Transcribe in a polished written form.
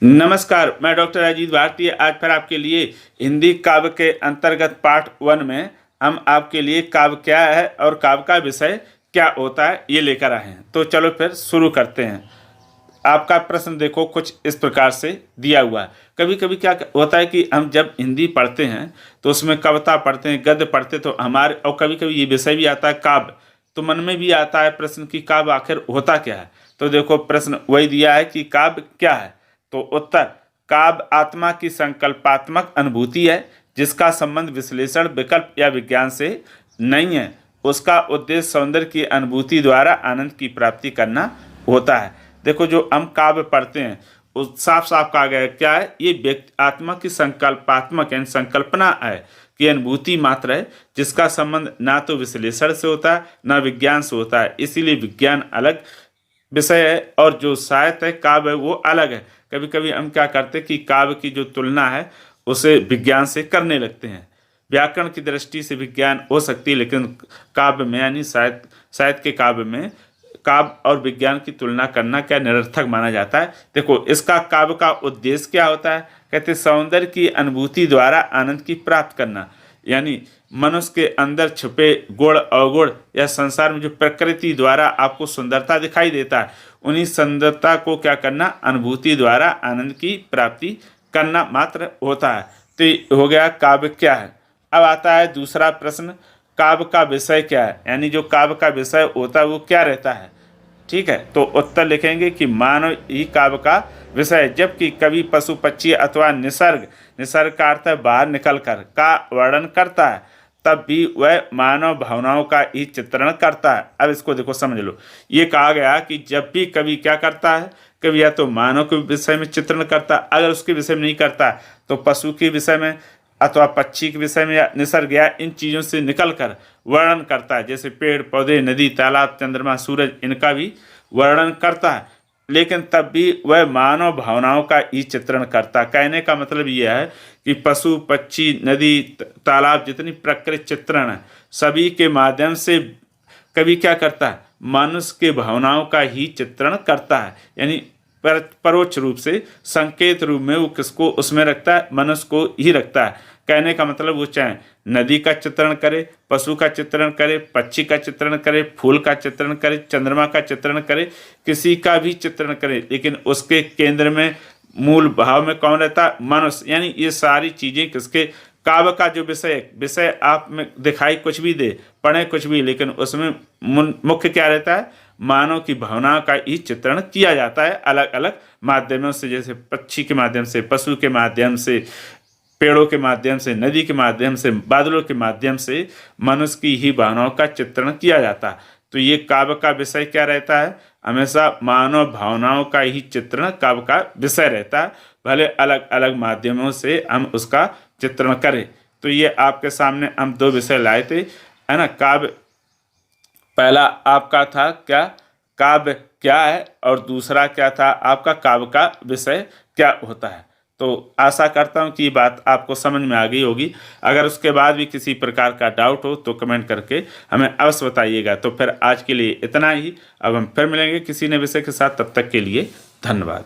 नमस्कार, मैं डॉक्टर अजीत भारती आज फिर आपके लिए हिंदी काव्य के अंतर्गत पार्ट 1 में हम आपके लिए काव्य क्या है और काव्य का विषय क्या होता है ये लेकर आए हैं। तो चलो फिर शुरू करते हैं। आपका प्रश्न देखो कुछ इस प्रकार से दिया हुआ है। कभी कभी क्या होता है कि हम जब हिंदी पढ़ते हैं तो उसमें कविता पढ़ते हैं, गद्य पढ़ते तो हमारे, और कभी कभी ये विषय भी आता है काव्य, तो मन में भी आता है प्रश्न कि काव्य आखिर होता क्या है। तो देखो प्रश्न वही दिया है कि काव्य क्या है। तो उत्तर, काव्य आत्मा की संकल्पात्मक अनुभूति है जिसका संबंध विश्लेषण, विकल्प या विज्ञान से नहीं है। उसका उद्देश्य सौंदर्य की अनुभूति द्वारा आनंद की प्राप्ति करना होता है। देखो जो हम काव्य पढ़ते हैं उस साफ साफ कहा गया है क्या है, ये व्यक्ति आत्मा की संकल्पात्मक यानी संकल्पना है कि अनुभूति मात्र है जिसका संबंध ना तो विश्लेषण से होता है ना विज्ञान से होता है। इसीलिए विज्ञान अलग विषय है और जो साहित्य है काव्य है वो अलग है। कभी कभी हम क्या करते हैं कि काव्य की जो तुलना है उसे विज्ञान से करने लगते हैं। व्याकरण की दृष्टि से विज्ञान हो सकती है, लेकिन काव्य में यानी साहित्य के काव्य में काव्य और विज्ञान की तुलना करना क्या निरर्थक माना जाता है। देखो इसका काव्य का उद्देश्य क्या होता है, कहते सौंदर्य की अनुभूति द्वारा आनंद की प्राप्त करना, यानी मनुष्य के अंदर छुपे गुण अवगुण या संसार में जो प्रकृति द्वारा आपको सुंदरता दिखाई देता है उन्हीं सुंदरता को क्या करना, अनुभूति द्वारा आनंद की प्राप्ति करना मात्र होता है। तो ये हो गया काव्य क्या है। अब आता है दूसरा प्रश्न, काव्य का विषय क्या है, यानी जो काव्य का विषय होता है वो क्या रहता है। ठीक है, तो उत्तर लिखेंगे कि मानव ही काव्य का विषय है, जबकि कवि पशु पक्षी अथवा निसर्ग का अर्थ है बाहर निकलकर का वर्णन करता है, तब भी वह मानव भावनाओं का ही चित्रण करता है। अब इसको देखो समझ लो, ये कहा गया कि जब भी कवि क्या करता है, कवि या तो मानव के विषय में चित्रण करता है, अगर उसके विषय में नहीं करता तो पशु के विषय में अथवा पक्षी के विषय में या निसर्ग या इन चीज़ों से निकलकर वर्णन करता है, जैसे पेड़ पौधे, नदी, तालाब, चंद्रमा, सूरज, इनका भी वर्णन करता है। लेकिन तब भी वह मानव भावनाओं का ही चित्रण करता है। कहने का मतलब यह है कि पशु पक्षी, नदी, तालाब, जितनी प्रकृति चित्रण है सभी के माध्यम से कवि क्या करता है, मनुष्य के भावनाओं का ही चित्रण करता है, यानी परोक्ष रूप से संकेत रूप में वो किसको उसमें रखता है, मनुष्य को ही रखता है। कहने का मतलब वो चाहे नदी का चित्रण करे, पशु का चित्रण करे, पक्षी का चित्रण करे, फूल का चित्रण करे, चंद्रमा का चित्रण करे, किसी का भी चित्रण करे, लेकिन उसके केंद्र में मूल भाव में कौन रहता है, मनुष्य। यानी ये सारी चीज़ें किसके, काव्य का जो विषय आप में दिखाई कुछ भी दे, पढ़े कुछ भी, लेकिन उसमें मुख्य क्या रहता है, मानव की भावना का ही चित्रण किया जाता है अलग अलग माध्यमों से, जैसे पक्षी के माध्यम से, पशु के माध्यम से, पेड़ों के माध्यम से, नदी के माध्यम से, बादलों के माध्यम से मनुष्य की ही भावनाओं का चित्रण किया जाता है। तो ये काव्य का विषय क्या रहता है, हमेशा मानव भावनाओं का ही चित्रण काव्य का विषय रहता है, भले अलग अलग माध्यमों से हम उसका चित्रण करें। तो ये आपके सामने हम दो विषय लाए थे, है ना। काव्य पहला आपका था क्या, काव्य क्या है, और दूसरा क्या था आपका, काव्य का विषय क्या होता है। तो आशा करता हूँ कि ये बात आपको समझ में आ गई होगी। अगर उसके बाद भी किसी प्रकार का डाउट हो तो कमेंट करके हमें अवश्य बताइएगा। तो फिर आज के लिए इतना ही, अब हम फिर मिलेंगे किसी नए विषय के साथ, तब तक के लिए धन्यवाद।